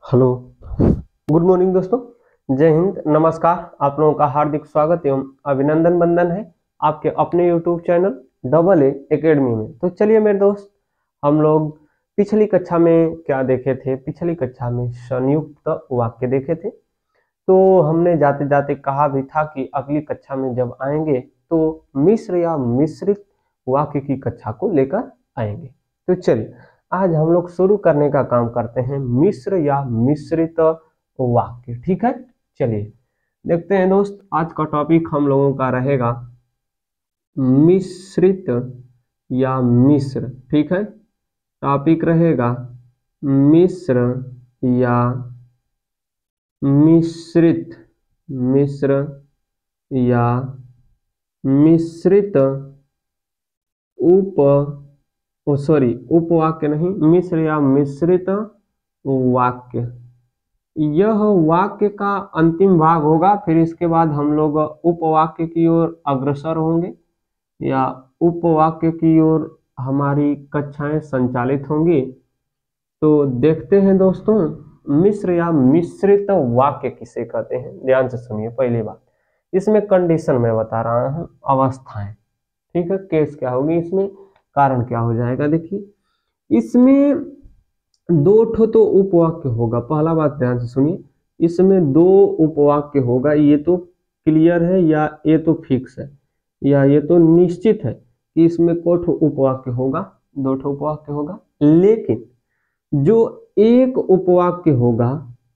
Hello, good morning दोस्तों। जय हिंद, नमस्कार। आप लोगों का हार्दिक स्वागत एवं अभिनंदन बंदन है आपके अपने YouTube channel double A academy में। तो चलिए मेरे दोस्त, हम लोग पिछली कक्षा में क्या देखे थे? पिछली कक्षा में संयुक्त वाक्य देखे थे। तो हमने जाते जाते कहा भी था कि अगली कक्षा में जब आएंगे तो मिश्र या मिश्रित वाक्य की कक्षा को लेकर आएंगे। तो चलिए आज हम लोग शुरू करने का काम करते हैं, मिश्र या मिश्रित वाक्य। ठीक है, चलिए देखते हैं दोस्त। आज का टॉपिक हम लोगों का रहेगा मिश्रित या मिश्र। ठीक है, टॉपिक रहेगा मिश्र या मिश्रित, मिश्र या मिश्रित उपवाक्य नहीं, मिश्र या मिश्रित वाक्य। यह वाक्य का अंतिम भाग होगा, फिर इसके बाद हम लोग उपवाक्य की ओर अग्रसर होंगे या उपवाक्य की ओर हमारी कक्षाएं संचालित होंगी। तो देखते हैं दोस्तों, मिश्र या मिश्रित वाक्य किसे कहते हैं। ध्यान से सुनिए। पहली बात, इसमें कंडीशन मैं बता रहा हूं, अवस्थाएं। ठीक है, केस क्या होगी इसमें, कारण क्या हो जाएगा। देखिए, इसमें दो ठो तो उपवाक्य होगा। पहला बात ध्यान से सुनिए, इसमें दो उपवाक्य होगा। ये तो क्लियर है या ये तो फिक्स है या ये तो निश्चित है कि इसमें को ठो उपवाक्य होगा, दो ठो उपवाक्य होगा। लेकिन जो एक उपवाक्य होगा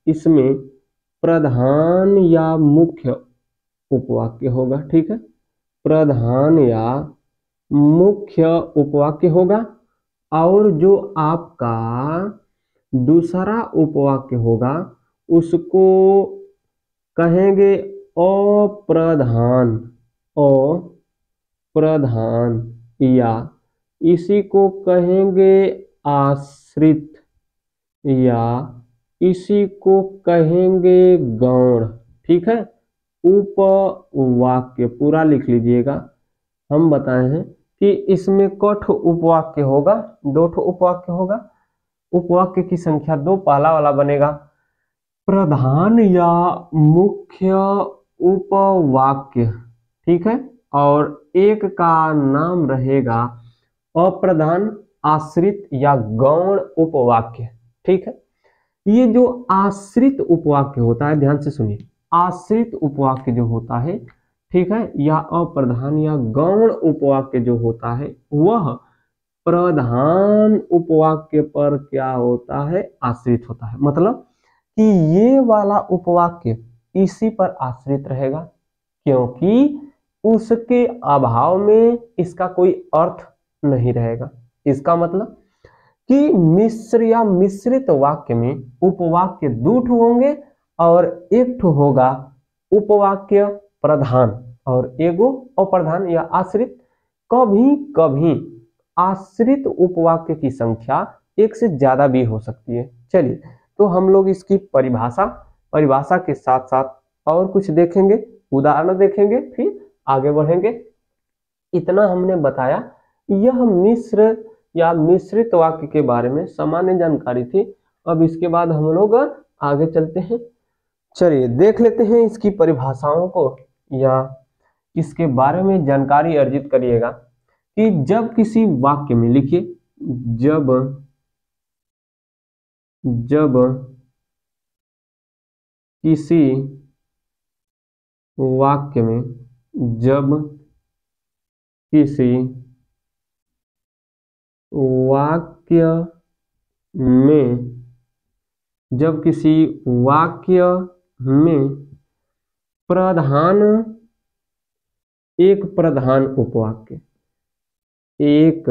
इसमें प्रधान या मुख्य उपवाक्य होगा। ठीक है, प्रधान या मुख्य उपवाक्य होगा। और जो आपका दूसरा उपवाक्य होगा उसको कहेंगे अप्रधान, अप्रधान, या इसी को कहेंगे आश्रित, या इसी को कहेंगे गौण। ठीक है, उपवाक्य पूरा लिख लीजिएगा। हम बताए हैं कि इसमें कठ उपवाक्य होगा, दो ठो उपवाक्य होगा। उपवाक्य की संख्या दो। पहला वाला बनेगा प्रधान या मुख्य उपवाक्य। ठीक है, और एक का नाम रहेगा अप्रधान, आश्रित या गौण उपवाक्य। ठीक है, ये जो आश्रित उपवाक्य होता है, ध्यान से सुनिए, आश्रित उपवाक्य जो होता है, ठीक है, या अप्रधान या गौण उपवाक्य जो होता है वह प्रधान उपवाक्य पर क्या होता है, आश्रित होता है। मतलब कि ये वाला उपवाक्य इसी पर आश्रित रहेगा, क्योंकि उसके अभाव में इसका कोई अर्थ नहीं रहेगा। इसका मतलब कि मिश्र या मिश्रित वाक्य में उपवाक्य दो ठो होंगे और एक ठो होगा उपवाक्य प्रधान और एगो अप्रधान या आश्रित। कभी कभी आश्रित उपवाक्य की संख्या एक से ज्यादा भी हो सकती है। चलिए, तो हम लोग इसकी परिभाषा के साथ साथ और कुछ देखेंगे, उदाहरण देखेंगे, फिर आगे बढ़ेंगे। इतना हमने बताया। यह मिश्र या मिश्रित वाक्य के बारे में सामान्य जानकारी थी। अब इसके बाद हम लोग आगे चलते हैं। चलिए देख लेते हैं इसकी परिभाषाओं को, या इसके बारे में जानकारी अर्जित करिएगा कि जब किसी वाक्य में, लिखिए, जब किसी वाक्य में, जब किसी वाक्य में, जब किसी वाक्य में प्रधान, एक प्रधान उपवाक्य, एक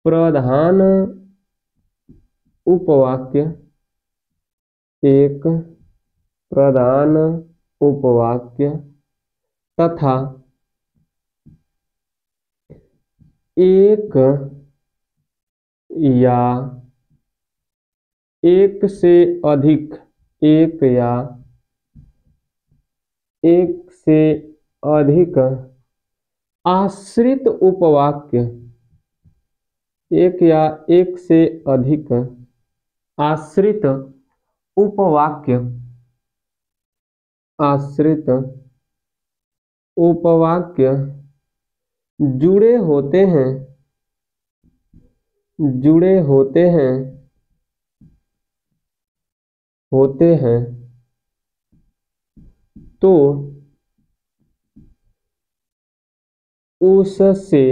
प्रधान उपवाक्य, एक प्रधान उपवाक्य तथा एक या एक से अधिक, एक या एक से अधिक आश्रित उपवाक्य, एक या एक से अधिक आश्रित उपवाक्य, आश्रित उपवाक्य जुड़े होते हैं, जुड़े होते हैं, होते हैं तो उससे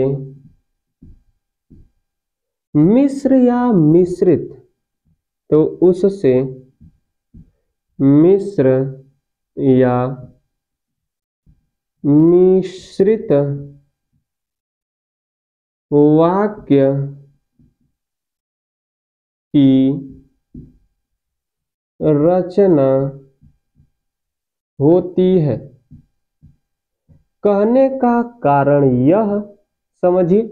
मिश्र या मिश्रित, तो उससे मिश्र या मिश्रित वाक्य की रचना होती है। कहने का कारण यह समझिए,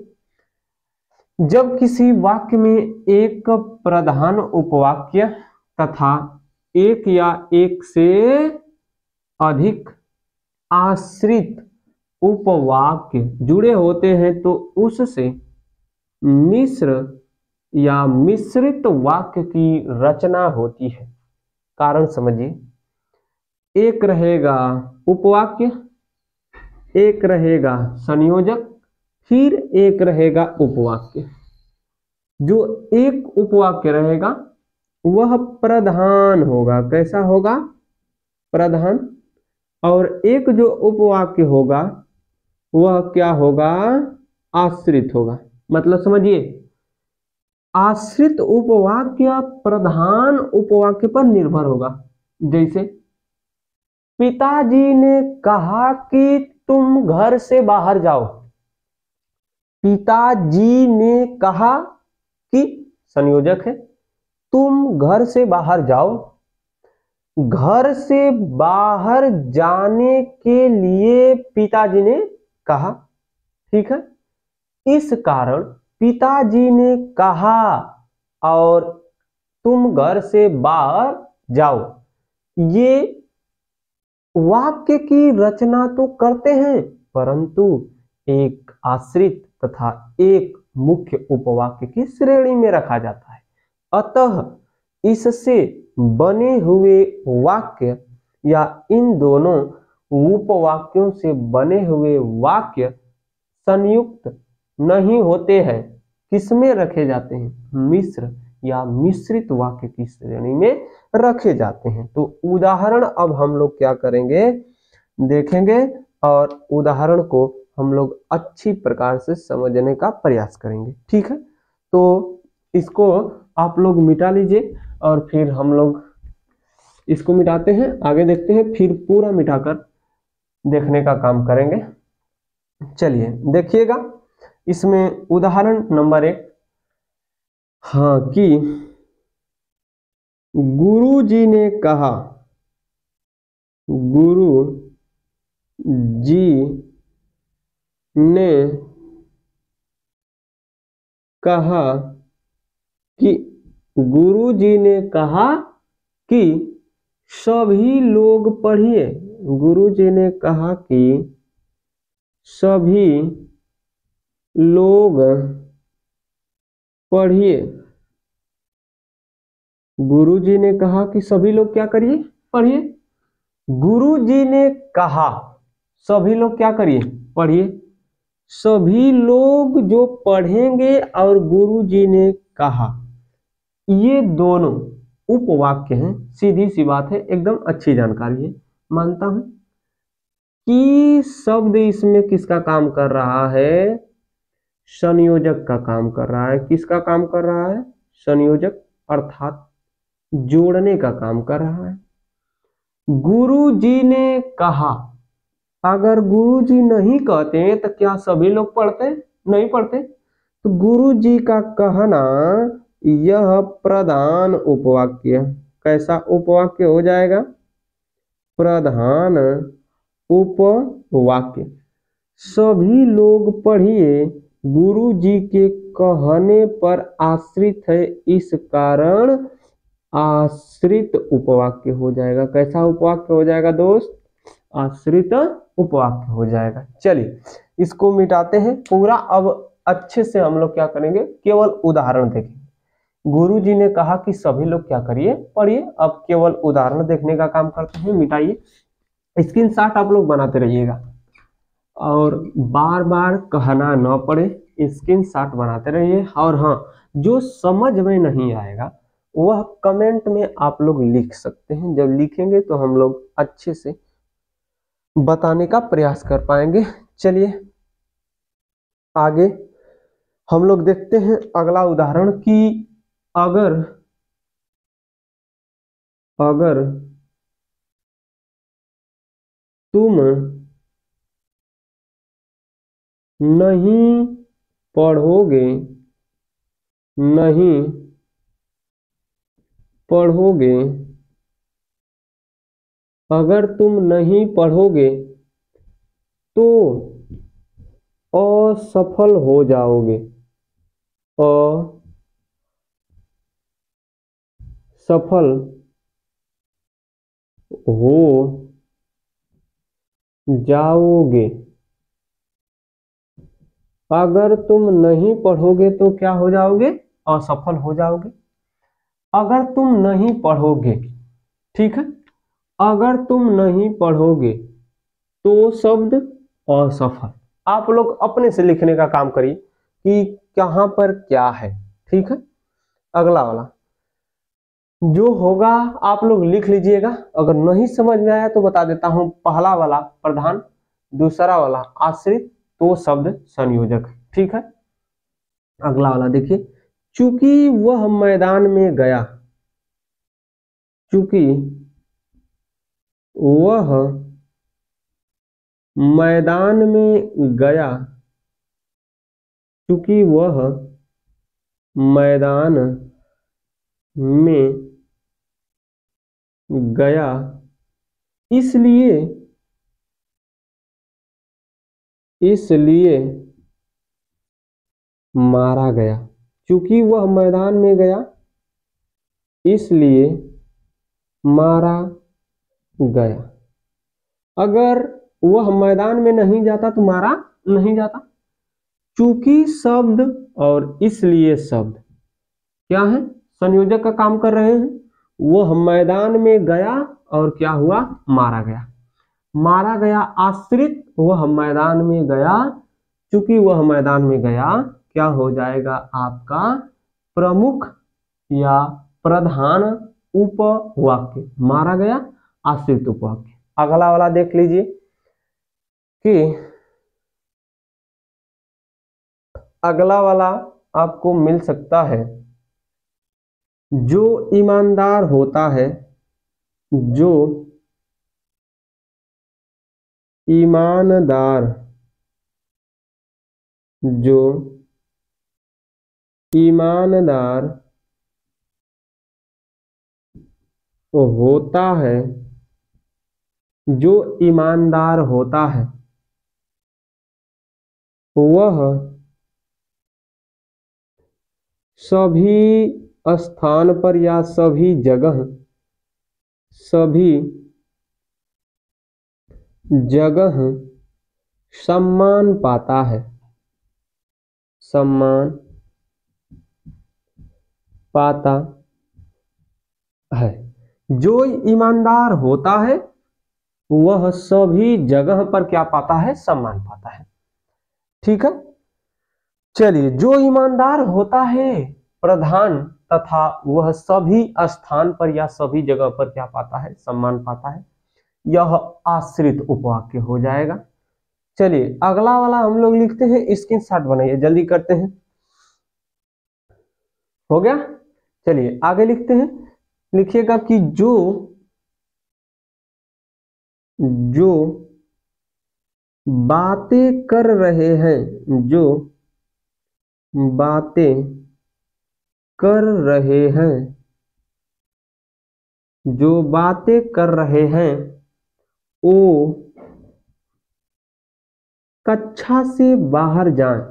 जब किसी वाक्य में एक प्रधान उपवाक्य तथा एक या एक से अधिक आश्रित उपवाक्य जुड़े होते हैं तो उससे मिश्र या मिश्रित वाक्य की रचना होती है। कारण समझिए, एक रहेगा उपवाक्य, एक रहेगा संयोजक, फिर एक रहेगा उपवाक्य। जो एक उपवाक्य रहेगा वह प्रधान होगा। कैसा होगा? प्रधान। और एक जो उपवाक्य होगा वह क्या होगा? आश्रित होगा। मतलब समझिए, आश्रित उपवाक्य प्रधान उपवाक्य पर निर्भर होगा। जैसे पिताजी ने कहा कि तुम घर से बाहर जाओ। पिताजी ने कहा कि संयोजक है, तुम घर से बाहर जाओ। घर से बाहर जाने के लिए पिताजी ने कहा। ठीक है, इस कारण पिताजी ने कहा और तुम घर से बाहर जाओ, ये वाक्य की रचना तो करते हैं, परंतु एक आश्रित तथा एक मुख्य उपवाक्य की श्रेणी में रखा जाता है। अतः इससे बने हुए वाक्य या इन दोनों उपवाक्यों से बने हुए वाक्य संयुक्त नहीं होते हैं। किसमें रखे जाते हैं? मिश्र या मिश्रित वाक्य की श्रेणी में रखे जाते हैं। तो उदाहरण अब हम लोग क्या करेंगे, देखेंगे और उदाहरण को हम लोग अच्छी प्रकार से समझने का प्रयास करेंगे। ठीक है, तो इसको आप लोग मिटा लीजिए और फिर हम लोग इसको मिटाते हैं, आगे देखते हैं, फिर पूरा मिटाकर देखने का काम करेंगे। चलिए देखिएगा, इसमें उदाहरण नंबर 1, हाँ, कि गुरु जी ने कहा, गुरु जी ने कहा कि, गुरु जी ने कहा कि सभी लोग पढ़िए। गुरु जी ने कहा कि सभी लोग पढ़िए। गुरु जी ने कहा कि सभी लोग क्या करिए? पढ़िए। गुरु जी ने कहा सभी लोग क्या करिए? पढ़िए। सभी लोग जो पढ़ेंगे और गुरु जी ने कहा, ये दोनों उपवाक्य हैं। सीधी सी बात है, एकदम अच्छी जानकारी है, मानता हूं कि शब्द इसमें किसका काम कर रहा है? संयोजक का काम कर रहा है। किसका काम कर रहा है? संयोजक, अर्थात जोड़ने का काम कर रहा है। गुरु जी ने कहा, अगर गुरु जी नहीं कहते तो क्या सभी लोग पढ़ते? नहीं पढ़ते। तो गुरु जी का कहना यह प्रधान उपवाक्य, कैसा उपवाक्य हो जाएगा? प्रधान उपवाक्य। सभी लोग पढ़िए गुरु जी के कहने पर आश्रित है, इस कारण आश्रित उपवाक्य हो जाएगा। कैसा उपवाक्य हो जाएगा दोस्त? आश्रित उपवाक्य हो जाएगा। चलिए इसको मिटाते हैं पूरा। अब अच्छे से हम लोग क्या करेंगे, केवल उदाहरण देखेंगे। गुरुजी ने कहा कि सभी लोग क्या करिए, पढ़िए। अब केवल उदाहरण देखने का काम करते हैं, मिटाइए। स्क्रीनशॉट आप लोग बनाते रहिएगा और बार बार कहना न पड़े, स्क्रीनशॉट बनाते रहिए। और हाँ, जो समझ में नहीं आएगा वह कमेंट में आप लोग लिख सकते हैं। जब लिखेंगे तो हम लोग अच्छे से बताने का प्रयास कर पाएंगे। चलिए आगे हम लोग देखते हैं अगला उदाहरण कि अगर तुम नहीं पढ़ोगे नहीं पढ़ोगे अगर तुम नहीं पढ़ोगे तो असफल हो जाओगे, असफल हो जाओगे। अगर तुम नहीं पढ़ोगे तो क्या हो जाओगे, असफल हो जाओगे। अगर तुम नहीं पढ़ोगे, ठीक है, अगर तुम नहीं पढ़ोगे तो शब्द असफल। आप लोग अपने से लिखने का काम करिए कि कहां पर क्या है, ठीक है। अगला वाला जो होगा आप लोग लिख लीजिएगा। अगर नहीं समझ में आया तो बता देता हूं। पहला वाला प्रधान, दूसरा वाला आश्रित, तो शब्द संयोजक, ठीक है। अगला वाला देखिए, चूंकि वह मैदान में गया, चूंकि वह मैदान में गया, चूंकि वह मैदान में गया इसलिए मारा गया। चूंकि वह मैदान में गया इसलिए मारा गया। अगर वह मैदान में नहीं जाता तो मारा नहीं जाता। चूंकि शब्द और इसलिए शब्द क्या है, संयोजक का काम कर रहे हैं। वह मैदान में गया और क्या हुआ, मारा गया। मारा गया आश्रित, वह मैदान में गया, चूंकि वह मैदान में गया क्या हो जाएगा आपका, प्रमुख या प्रधान उपवाक्य। मारा गया आश्रित उपवाक्य। अगला वाला देख लीजिए कि अगला वाला आपको मिल सकता है, जो ईमानदार होता है, जो ईमानदार, जो ईमानदार होता है, जो ईमानदार होता है वह सभी स्थान पर या सभी जगह सम्मान पाता है, सम्मान पाता है। जो ईमानदार होता है वह सभी जगह पर क्या पाता है, सम्मान पाता है, ठीक है। चलिए, जो ईमानदार होता है प्रधान तथा वह सभी स्थान पर या सभी जगह पर क्या पाता है, सम्मान पाता है, यह आश्रित उपवाक्य हो जाएगा। चलिए अगला वाला हम लोग लिखते हैं, स्क्रीनशॉट बनाइए, जल्दी करते हैं। हो गया, चलिए आगे लिखते हैं। लिखिएगा कि जो बातें कर रहे हैं, जो बातें कर रहे हैं, जो बातें कर रहे हैं वो कक्षा से बाहर जाएं,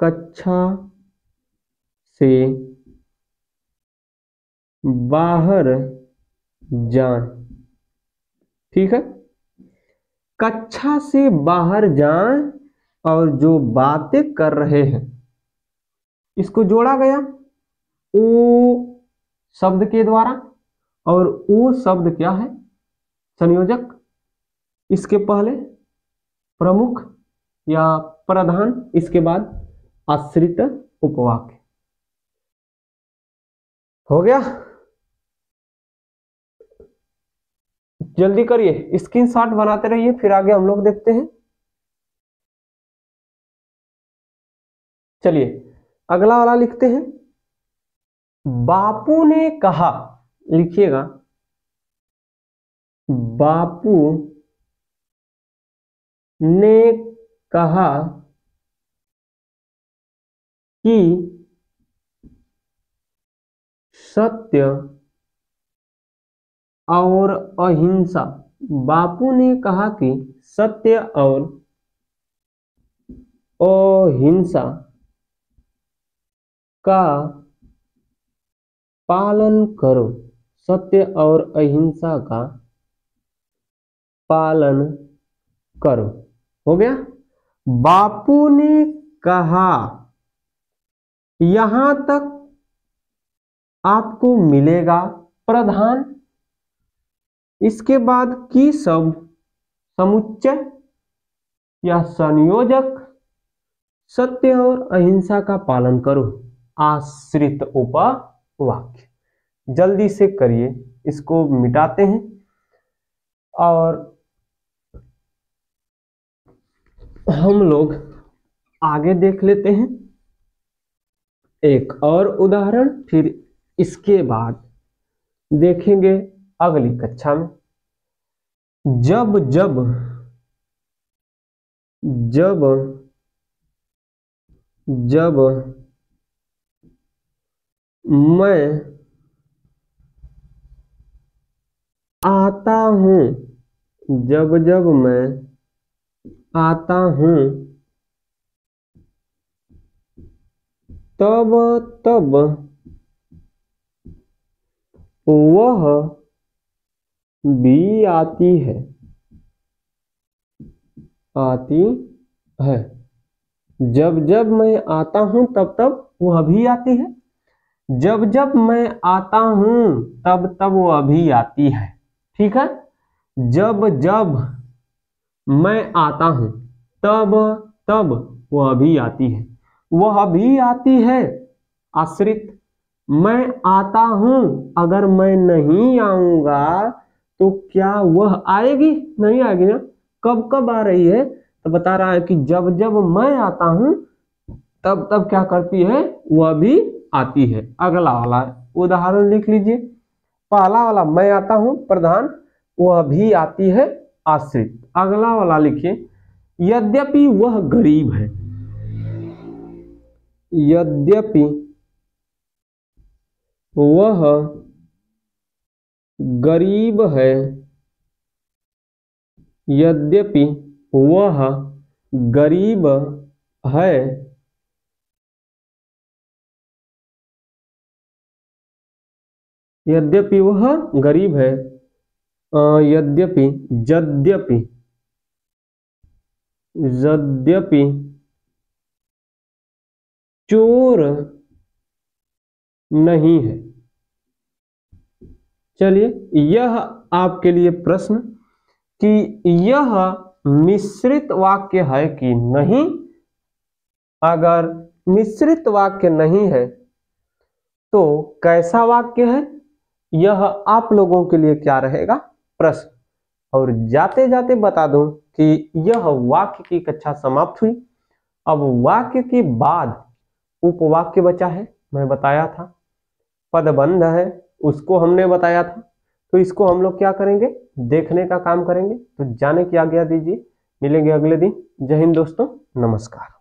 कक्षा से बाहर जाएं, ठीक है। कक्षा से बाहर जाएं और जो बातें कर रहे हैं, इसको जोड़ा गया ओ शब्द के द्वारा, और ओ शब्द क्या है? संयोजक। इसके पहले प्रमुख या प्रधान, इसके बाद आश्रित उपवाक्य। हो गया? जल्दी करिए, स्क्रीनशॉट बनाते रहिए, फिर आगे हम लोग देखते हैं। चलिए अगला वाला लिखते हैं। बापू ने कहा, लिखिएगा, बापू ने कहा कि सत्य और अहिंसा। बापू ने कहा कि सत्य और अहिंसा का पालन करो। सत्य और अहिंसा का पालन करो। हो गया? बापू ने कहा, यहां तक आपको मिलेगा प्रधान, इसके बाद की शब्द समुच्चय या संयोजक, सत्य और अहिंसा का पालन करो, आश्रित उपवाक्य। जल्दी से करिए, इसको मिटाते हैं और हम लोग आगे देख लेते हैं एक और उदाहरण, फिर इसके बाद देखेंगे अगली कक्षा में। जब जब जब जब मैं आता हूं, जब जब मैं आता हूं, तब तब वह भी आती है, आती है। जब जब मैं आता हूं तब तब वह भी आती है। जब जब मैं आता हूं तब तब वह भी आती है। ठीक है? जब जब मैं आता हूं तब तब वह भी आती है। वह भी आती है आश्रित। मैं आता हूं, अगर मैं नहीं आऊंगा तो क्या वह आएगी? नहीं आएगी ना। कब कब आ रही है? तो बता रहा है कि जब जब मैं आता हूं तब तब क्या करती है? वह भी आती है। अगला वाला उदाहरण लिख लीजिए। पहला वाला मैं आता हूं प्रधान, वह भी आती है आश्रित। अगला वाला लिखिए, यद्यपि वह गरीब है। यद्यपि वह गरीब है, यद्यपि वह गरीब है, यद्यपि वह गरीब है, यद्यपि यद्यपि यद्यपि चोर नहीं है। चलिए यह आपके लिए प्रश्न कि यह मिश्रित वाक्य है कि नहीं। अगर मिश्रित वाक्य नहीं है तो कैसा वाक्य है? यह आप लोगों के लिए क्या रहेगा? प्रश्न। और जाते जाते बता दूं कि यह वाक्य की कक्षा समाप्त हुई। अब वाक्य के बाद उपवाक्य बचा है, मैं बताया था। पदबंध है, उसको हमने बताया था। तो इसको हम लोग क्या करेंगे? देखने का काम करेंगे। तो जाने की आज्ञा दीजिए, मिलेंगे अगले दिन। जय हिंद दोस्तों, नमस्कार।